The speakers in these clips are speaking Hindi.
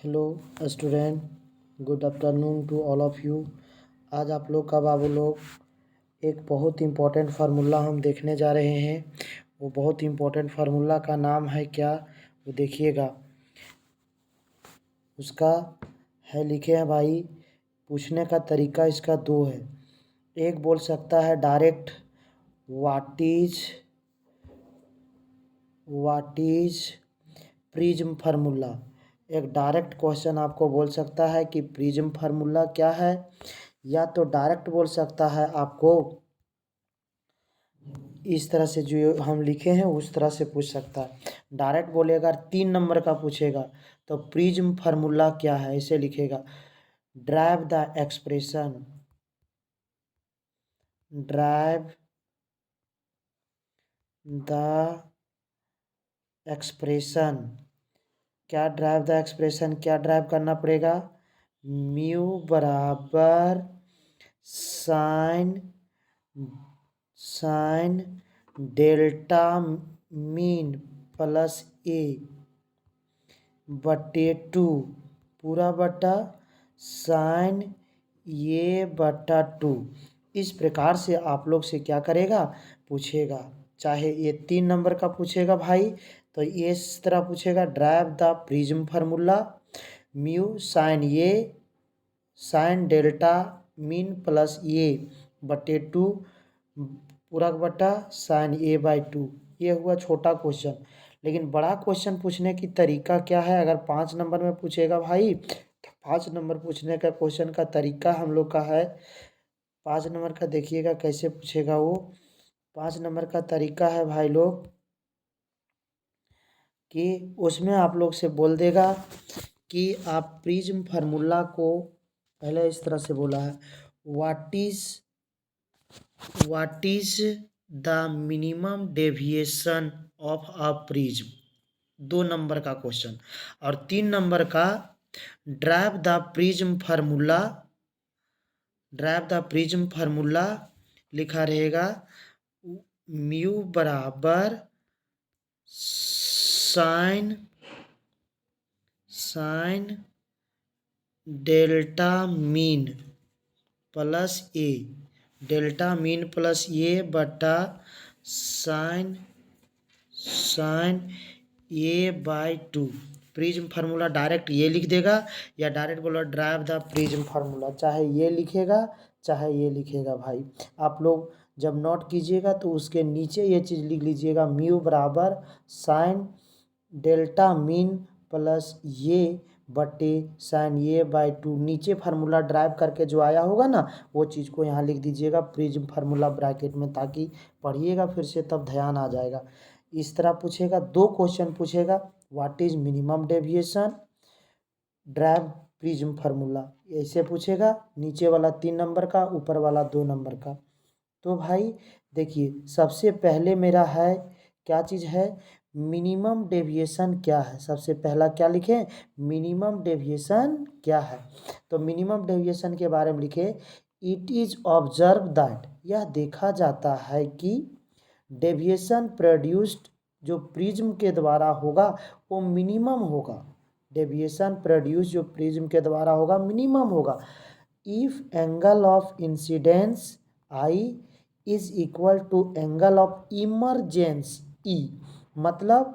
Hello student, good afternoon to all of you. आज आप लोग का बाबू लोग एक बहुत इम्पोर्टेंट फार्मूला हम देखने जा रहे हैं। वो बहुत इम्पोर्टेंट फार्मूला का नाम है क्या, वो देखिएगा। उसका है लिखे हैं भाई। पूछने का तरीका इसका दो है। एक बोल सकता है direct what is prism formula. एक डायरेक्ट क्वेश्चन आपको बोल सकता है कि प्रिज्म फार्मूला क्या है, या तो डायरेक्ट बोल सकता है आपको इस तरह से जो हम लिखे हैं उस तरह से पूछ सकता है। डायरेक्ट बोलेगा 3 नंबर का पूछेगा तो प्रिज्म फार्मूला क्या है ऐसे लिखेगा। Drive the expression. क्या ड्राइव द एक्सप्रेशन, क्या ड्राइव करना पड़ेगा? म्यू बराबर sine delta mean plus A बटे 2 पूरा बटा साइन ए बटा 2। इस प्रकार से आप लोग से क्या करेगा, पूछेगा। चाहे ये 3 नंबर का पूछेगा भाई तो ये इस तरह पूछेगा, derive the prism formula mu sine delta mean plus A बटे 2 पूरा बटा साइन ए बाई 2। ये हुआ छोटा क्वेश्चन। लेकिन बड़ा क्वेश्चन पूछने की तरीका क्या है? अगर 5 नंबर में पूछेगा भाई तो 5 नंबर पूछने का क्वेश्चन का तरीका हम लोग का है। 5 नंबर का देखिएगा कैसे पूछेगा वो। 5 नंबर का तरीका है भाई लोग कि उसमें आप लोग से बोल देगा कि आप प्रिज्म फार्मूला को पहले इस तरह से बोला है, what is the minimum deviation of a prism. 2 number का क्वेश्चन। और 3 नंबर का ड्राइव द प्रिज्म फार्मूला लिखा रहेगा म्यू बराबर sine delta mean plus A बटा sine A by 2। Prism formula direct ये लिख देगा या डायरेक्ट बोला ड्राइव द प्रिज्म फार्मूला, चाहे ये लिखेगा चाहे ये लिखेगा भाई। आप लोग जब नोट कीजिएगा तो उसके नीचे ये चीज़ लिख लीजिएगा, म्यू बराबर साइन डेल्टा मीन प्लस ये बटे साइन ए बाई 2। नीचे फार्मूला ड्राइव करके जो आया होगा ना वो चीज़ को यहाँ लिख दीजिएगा प्रिज्म फार्मूला ब्रैकेट में, ताकि पढ़िएगा फिर से तब ध्यान आ जाएगा। इस तरह पूछेगा, 2 क्वेश्चन पूछेगा, what is minimum deviation, drive prism formula, ऐसे पूछेगा। नीचे वाला 3 नंबर का, ऊपर वाला 2 नंबर का। तो भाई देखिए, सबसे पहले मेरा है क्या चीज़ है, मिनिमम डेविएशन क्या है। सबसे पहला क्या लिखें, मिनिमम डेविएशन क्या है। तो मिनिमम डेविएशन के बारे में लिखे, इट इज ऑब्जर्व दैट, यह देखा जाता है कि डेविएशन प्रोड्यूस्ड जो प्रिज्म के द्वारा होगा वो मिनिमम होगा। डेविएशन प्रोड्यूस जो प्रिज्म के द्वारा होगा मिनिमम होगा। If angle of incidence I is equal to angle of emergence E, मतलब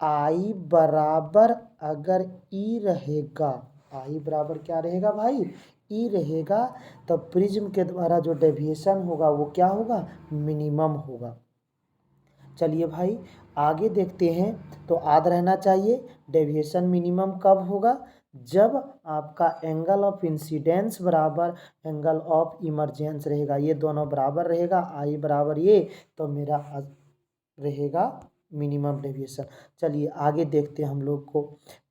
आई बराबर अगर ई रहेगा, आई बराबर क्या रहेगा भाई, ई रहेगा, तो प्रिज्म के द्वारा जो डेविएशन होगा वो क्या होगा, मिनिमम होगा। चलिए भाई आगे देखते हैं। तो याद रहना चाहिए डेविएशन मिनिमम कब होगा, जब आपका एंगल ऑफ इंसिडेंस बराबर एंगल ऑफ इमरजेंस रहेगा, ये दोनों बराबर रहेगा, आई बराबर ये, तो मेरा रहेगा मिनिमम डेविएशन। चलिए आगे देखते हैं हम लोग को।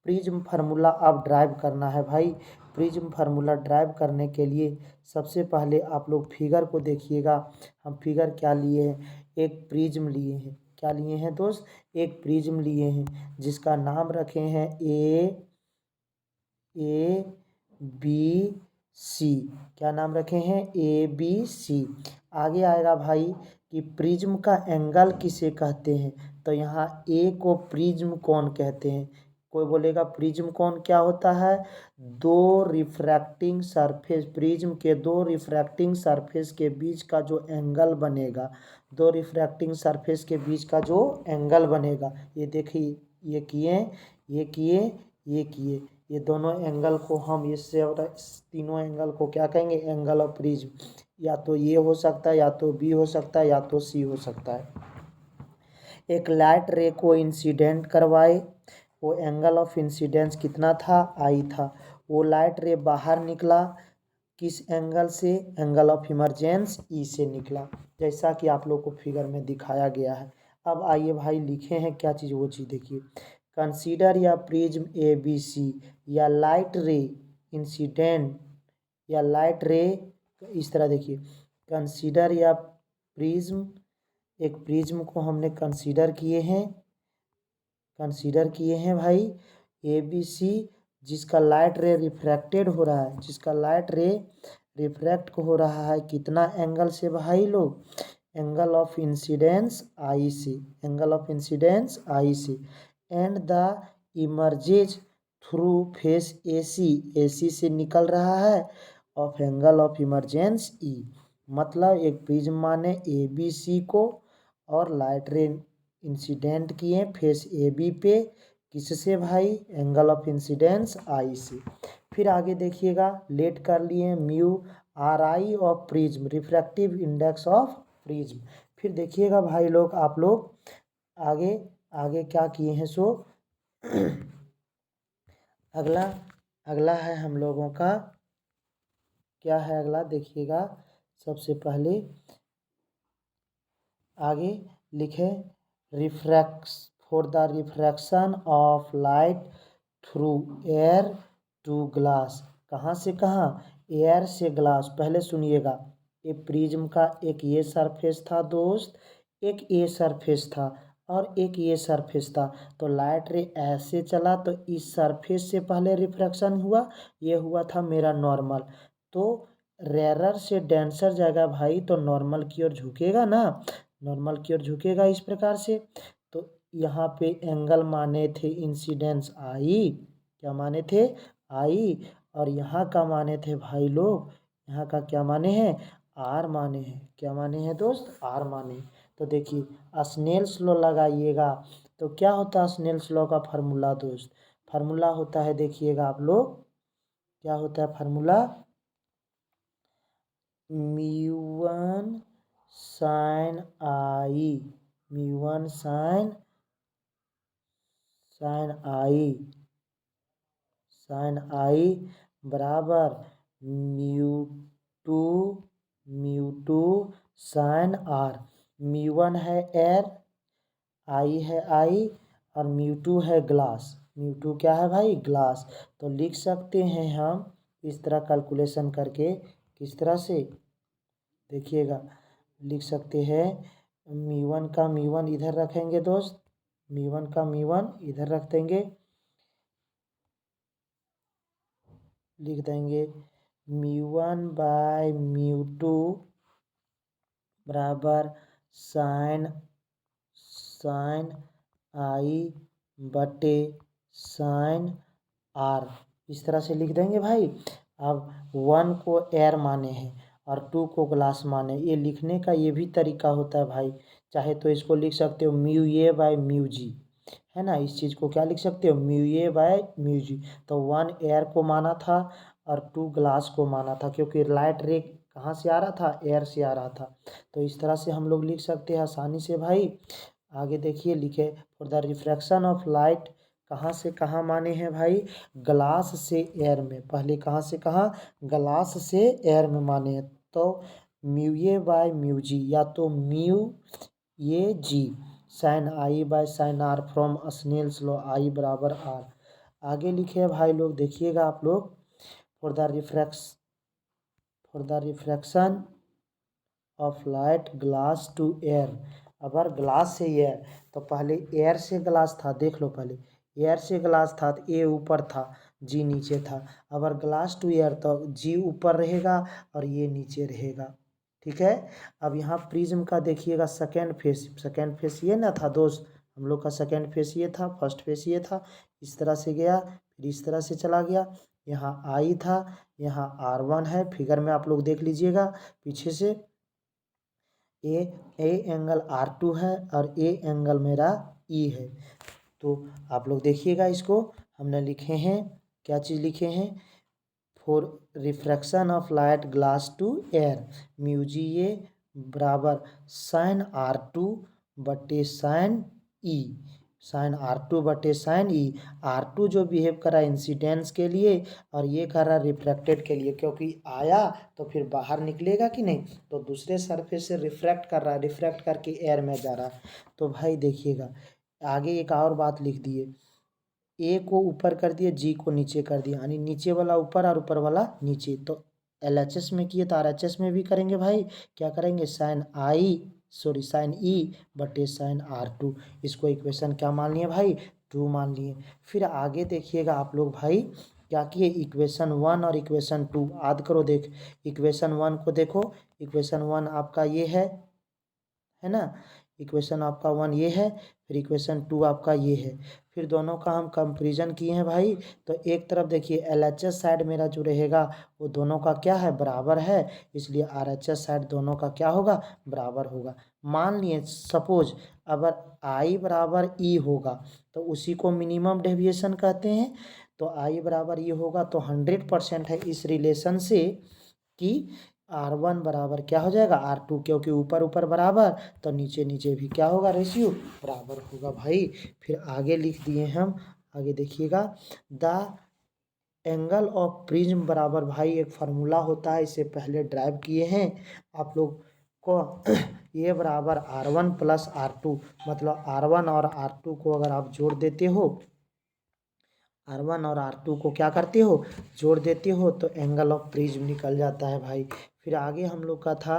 प्रिज्म फार्मूला अब ड्राइव करना है भाई। प्रिज्म फार्मूला ड्राइव करने के लिए सबसे पहले आप लोग फिगर को देखिएगा। हम फिगर क्या लिए हैं, एक प्रिज्म लिए हैं। क्या लिए हैं दोस्त, एक प्रिज्म लिए हैं जिसका नाम रखे हैं ए बी सी। क्या नाम रखे हैं, ए बी सी। आगे आएगा भाई कि प्रिज्म का एंगल किसे कहते हैं, तो यहाँ ए को प्रिज्म कोण कहते हैं, कोई बोलेगा प्रिज्म कौन क्या होता है, दो रिफ्रैक्टिंग सरफेस, प्रिज्म के दो रिफ्रैक्टिंग सरफेस के बीच का जो एंगल बनेगा, दो रिफ्रैक्टिंग सरफेस के बीच का जो एंगल बनेगा, ये देखिए ये किए, ये किए, ये किए, ये दोनों एंगल को हम इससे और इस तीनों एंगल को क्या कहेंगे, एंगल ऑफ प्रिज्म। या तो ये हो सकता है, या तो बी हो सकता है, या तो सी हो सकता है। एक लाइट रे को इंसिडेंट करवाए, वो एंगल ऑफ इंसिडेंस कितना था, आई था। वो लाइट रे बाहर निकला किस एंगल से, एंगल ऑफ इमरजेंस ई से निकला, जैसा कि आप लोग को फिगर में दिखाया गया है। अब आइए भाई लिखे हैं क्या चीज़, वो चीज़ देखिए। कंसीडर या प्रिज्म ए बी सी या लाइट रे इंसिडेंट या लाइट रे, इस तरह देखिए, कंसीडर या प्रिज्म, एक प्रिज्म को हमने कंसीडर किए हैं, कंसीडर किए हैं भाई ए बी सी, जिसका लाइट रे रिफ्रैक्टेड हो रहा है, जिसका लाइट रे रिफ्रैक्ट हो रहा है कितना एंगल से भाई लोग, एंगल ऑफ इंसिडेंस आई से, एंगल ऑफ इंसिडेंस आई से, and the emerges through face A C से निकल रहा है of angle of emergence E. मतलब एक प्रिज्म माने ए बी सी को और लाइट रे इंसिडेंट किए फेस ए बी पे, किससे भाई, एंगल ऑफ इंसिडेंस आई से। फिर आगे देखिएगा, लेट कर लिए mu R I of prism, refractive index of prism. फिर देखिएगा भाई लोग, आप लोग आगे आगे क्या किए हैं, सो अगला अगला है हम लोगों का, क्या है अगला देखिएगा। सबसे पहले आगे लिखे, refracts for the refraction of light through air to glass, कहाँ से कहाँ, एयर से ग्लास। पहले सुनिएगा, ये प्रिज्म का एक ये सरफेस था दोस्त, एक ये सरफेस था और एक ये सरफेस था। तो लाइट रे ऐसे चला तो इस सरफेस से पहले रिफ्रैक्शन हुआ, ये हुआ था मेरा नॉर्मल। तो रेयर से डेंसर जाएगा भाई, तो नॉर्मल की ओर झुकेगा ना, नॉर्मल की ओर झुकेगा इस प्रकार से। तो यहाँ पे एंगल माने थे इंसिडेंस आई, क्या माने थे, आई, और यहाँ का माने थे भाई लोग, यहाँ का क्या माने हैं, आर माने हैं, क्या माने हैं दोस्त, आर माने। तो देखिए स्नेल्स लॉ लगाइएगा, तो क्या होता है स्नेल्स लॉ का फार्मूला दोस्त, फार्मूला होता है देखिएगा आप लोग, क्या होता है फार्मूला, म्यू1 साइन आई, म्यू1 साइन आई, साइन आई बराबर म्यू टू साइन आर। म्यू1 है एयर, आई है आई, और म्यू2 है ग्लास, म्यू2 क्या है भाई, ग्लास। तो लिख सकते हैं हम इस तरह कैलकुलेशन करके, किस तरह से देखिएगा, लिख सकते हैं म्यू1 का म्यू1 इधर रखेंगे दोस्त, म्यू1 का म्यू1 इधर रख देंगे, लिख देंगे म्यू1 बाय म्यू2 बराबर साइन आई बटे साइन आर, इस तरह से लिख देंगे भाई। अब 1 को एयर माने हैं और 2 को ग्लास माने, ये लिखने का ये भी तरीका होता है भाई। चाहे तो इसको लिख सकते हो म्यू ए बाय म्यू जी, है ना, इस चीज़ को क्या लिख सकते हो, म्यू ए बाय म्यू जी। तो 1 एयर को माना था और 2 ग्लास को माना था, क्योंकि लाइट रे कहाँ से आ रहा था, एयर से आ रहा था। तो इस तरह से हम लोग लिख सकते हैं आसानी से भाई। आगे देखिए लिखे, for the refraction of light, कहाँ से कहाँ माने हैं भाई, ग्लास से एयर में, पहले कहाँ से कहाँ, ग्लास से एयर में माने हैं। तो mu A by mu G, या तो mu A G sine I by sine R from Snell's law, I बराबर आर। आगे लिखे भाई लोग, देखिएगा आप लोग, for the refraction of light glass to air, अगर ग्लास से एयर, तो पहले एयर से ग्लास था, देख लो पहले एयर से ग्लास था तो ए ऊपर था, जी नीचे था। अगर ग्लास टू एयर तो जी ऊपर रहेगा और ये नीचे रहेगा, ठीक है। अब यहाँ प्रिज्म का देखिएगा सेकेंड फेस, सेकेंड फेस ये ना था दोस्त, हम लोग का सेकेंड फेस ये था, फर्स्ट फेस ये था, इस तरह से गया, फिर इस तरह से चला गया, यहाँ आई था, यहाँ R1 है, फिगर में आप लोग देख लीजिएगा पीछे से, ए एंगल R2 है और ए एंगल मेरा ई है। तो आप लोग देखिएगा, इसको हमने लिखे हैं, क्या चीज़ लिखे हैं, for refraction of light glass to air mu G A बराबर साइन R2 बटे साइन ई, साइन R2 बटे साइन ई। R2 जो बिहेव करा इंसिडेंस के लिए और ये कर रहा रिफ्रैक्टेड के लिए, क्योंकि आया तो फिर बाहर निकलेगा कि नहीं, तो दूसरे सरफेस से रिफ्रैक्ट कर रहा है, रिफ्रैक्ट करके एयर में जा रहा है। तो भाई देखिएगा आगे एक और बात लिख दिए, ए को ऊपर कर दिए, जी को नीचे कर दिया, यानी नीचे वाला ऊपर और ऊपर वाला नीचे। तो LHS में किए तो RHS में भी करेंगे भाई, क्या करेंगे, साइन ई बटे साइन R2। इसको इक्वेशन क्या मान लिए भाई, 2 मान लिए। फिर आगे देखिएगा आप लोग भाई क्या किए, इक्वेशन 1 और इक्वेशन 2 याद करो। देख इक्वेशन 1 को देखो, इक्वेशन 1 आपका ये है ना, इक्वेशन आपका 1 ये है, फिर इक्वेशन 2 आपका ये है। फिर दोनों का हम कंपैरिजन किए हैं भाई, तो एक तरफ देखिए LHS साइड मेरा जो रहेगा वो दोनों का क्या है, बराबर है, इसलिए RHS साइड दोनों का क्या होगा, बराबर होगा। मान लिए सपोज अगर I बराबर E होगा तो उसी को मिनिमम डेविएशन कहते हैं, तो I बराबर E होगा तो 100% है इस रिलेशन से कि R1 बराबर क्या हो जाएगा, R2, क्योंकि ऊपर ऊपर बराबर तो नीचे नीचे भी क्या होगा, रेशियो बराबर होगा भाई। फिर आगे लिख दिए हम, आगे देखिएगा, द एंगल ऑफ प्रिज्म बराबर भाई एक फार्मूला होता है, इसे पहले ड्राइव किए हैं आप लोग को, ये बराबर R1 प्लस R2, मतलब R1 और R2 को अगर आप जोड़ देते हो, R1 और R2 को क्या करते हो, जोड़ देते हो, तो एंगल ऑफ प्रिज्म निकल जाता है भाई। फिर आगे हम लोग का था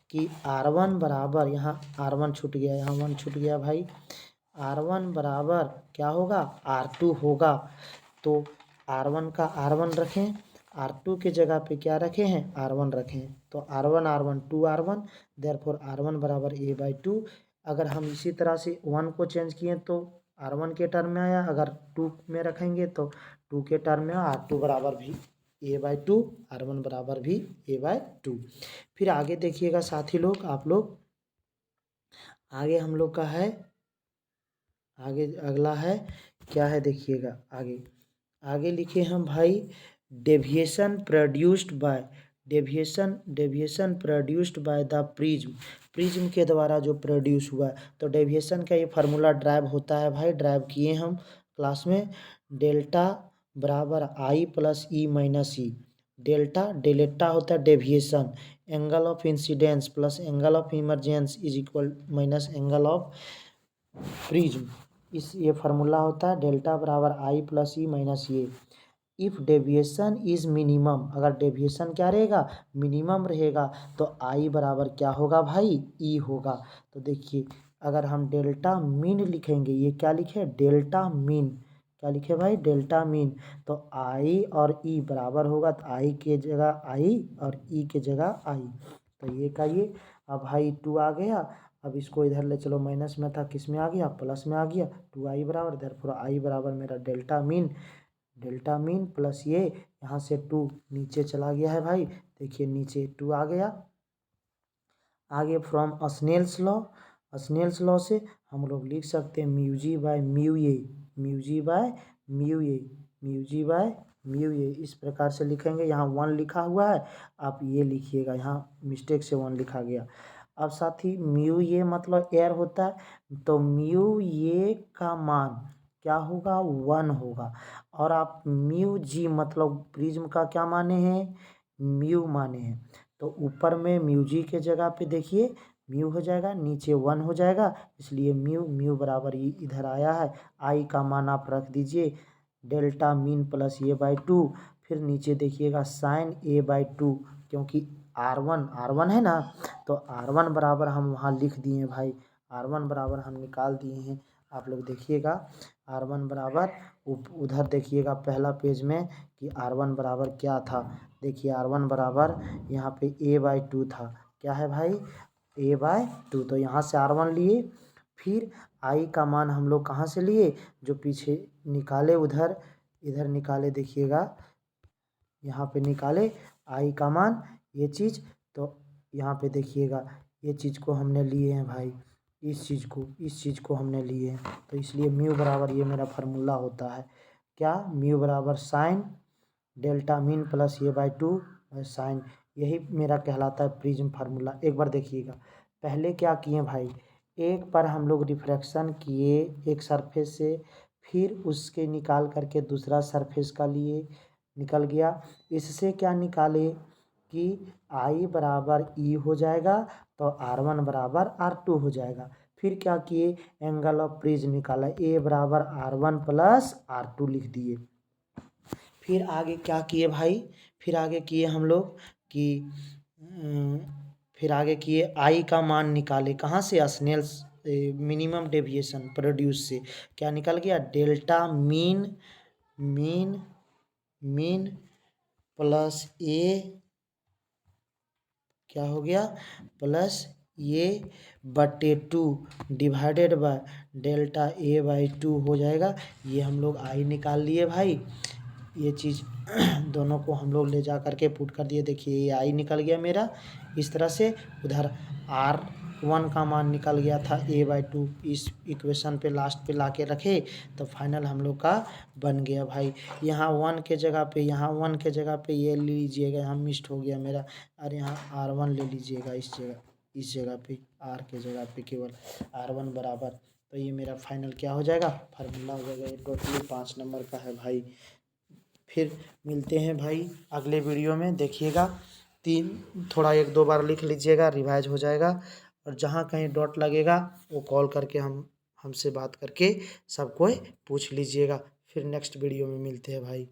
कि R1 बराबर, यहाँ R1 छूट गया, यहाँ 1 छूट गया भाई, R1 बराबर क्या होगा, R2 होगा। तो R1 का R1 रखें, R2 के जगह पे क्या रखे हैं, R1 रखें, तो R1 R1 2R1, therefore R1 बराबर A/2। अगर हम इसी तरह से 1 को चेंज किए तो R1 के टर्म में आया, अगर 2 में रखेंगे तो 2 के टर्म में R2 बराबर भी A/2, R1 बराबर भी A/2। फिर आगे देखिएगा साथी लोग, आप लोग आगे हम लोग का है, आगे अगला है क्या है, देखिएगा आगे, आगे लिखे हम भाई deviation produced by, deviation produced by the prism के द्वारा जो प्रोड्यूस हुआ है, तो डेविएशन का ये फार्मूला ड्राइव होता है भाई, ड्राइव किए हम क्लास में, डेल्टा बराबर I plus E minus E, delta होता है deviation, angle of incidence plus angle of emergence is equal minus angle of prism, इस ये फार्मूला होता है, डेल्टा बराबर I प्लस ई माइनस ये। इफ डेविएशन इज मिनिमम, अगर डेविएशन क्या रहेगा, मिनिमम रहेगा, तो I बराबर क्या होगा भाई, E होगा। तो देखिए अगर हम डेल्टा मीन लिखेंगे, ये क्या लिखे, डेल्टा मीन, क्या लिखे भाई, डेल्टा मीन, तो I और E बराबर होगा, तो I के जगह I और E के जगह I, तो ये का ये। अब भाई 2 आ गया, अब इसको इधर ले चलो, माइनस में था, किस में आ गया, प्लस में आ गया, 2I बराबर, देयरफॉर I बराबर मेरा डेल्टा मीन प्लस ये, यहाँ से 2 नीचे चला गया है भाई, देखिए नीचे 2 आ गया। आगे फ्रॉम स्नेल्स लॉ से हम लोग लिख सकते हैं mu G by mu A, इस प्रकार से लिखेंगे। यहाँ 1 लिखा हुआ है, आप ये लिखिएगा, यहाँ मिस्टेक से 1 लिखा गया। अब साथी म्यू ये मतलब एयर होता है, तो म्यू ये का मान क्या होगा, 1 होगा, और आप म्यू जी मतलब प्रिज्म का क्या माने हैं, म्यू माने हैं, तो ऊपर में म्यू जी के जगह पे देखिए म्यू हो जाएगा, नीचे 1 हो जाएगा, इसलिए म्यू बराबर इधर आया है, I का मान आप रख दीजिए डेल्टा मीन प्लस A/2, फिर नीचे देखिएगा साइन A/2, क्योंकि R1 है ना, तो R1 बराबर हम वहाँ लिख दिए भाई, R1 बराबर हम निकाल दिए हैं, आप लोग देखिएगा R1 बराबर उधर देखिएगा पहला पेज में कि R1 बराबर क्या था, देखिए R1 बराबर यहाँ पे A/2 था, क्या है भाई, A/2, तो यहाँ से R1 लिए, फिर आई का मान हम लोग कहाँ से लिए, जो पीछे निकाले उधर, इधर निकाले, देखिएगा यहाँ पे निकाले आई का मान, ये चीज़। तो यहाँ पे देखिएगा ये चीज़ को हमने लिए हैं भाई, इस चीज़ को हमने लिए हैं। तो इसलिए म्यू बराबर ये मेरा फार्मूला होता है क्या, म्यू बराबर साइन डेल्टा मीन प्लस ये बाई 2 साइन, यही मेरा कहलाता है प्रिज्म फार्मूला। एक बार देखिएगा, पहले क्या किए भाई, एक पर हम लोग रिफ्रैक्शन किए एक सरफेस से, फिर उसके निकाल करके दूसरा सरफेस का लिए, निकल गया। इससे क्या निकाले कि आई बराबर ई हो जाएगा, तो R1 बराबर R2 हो जाएगा। फिर क्या किए, एंगल ऑफ प्रिज्म निकाला, ए बराबर R1 प्लस R2 लिख दिए। फिर आगे क्या किए भाई, फिर आगे किए हम लोग कि फिर आगे किए आई का मान निकाले, कहाँ से, स्नेल्स मिनिमम डेविएशन प्रोड्यूस से। क्या निकल गया, डेल्टा मीन मीन प्लस ए, क्या हो गया, प्लस ये बटे 2 divided by delta A by 2 हो जाएगा। ये हम लोग आई निकाल लिए भाई, ये चीज़ दोनों को हम लोग ले जा करके पुट कर दिए। देखिए ये आई निकल गया मेरा इस तरह से, उधर R1 का मान निकल गया था a बाई 2, इस इक्वेशन पे लास्ट पे लाके रखे, तो फाइनल हम लोग का बन गया भाई। यहाँ 1 के जगह पे, यहाँ 1 के जगह पे ये ले लीजिएगा, यहाँ मिस्ट हो गया मेरा, और यहाँ R1 ले लीजिएगा इस जगह पे, R के जगह पे केवल R1 बराबर। तो ये मेरा फाइनल क्या हो जाएगा, फार्मूला हो जाएगा। ये टोटली 5 नंबर का है भाई। फिर मिलते हैं भाई अगले वीडियो में, देखिएगा थोड़ा 1-2 बार लिख लीजिएगा, रिवाइज हो जाएगा। और जहाँ कहीं डॉट लगेगा वो कॉल करके हमसे बात करके सबको पूछ लीजिएगा। फिर नेक्स्ट वीडियो में मिलते हैं भाई।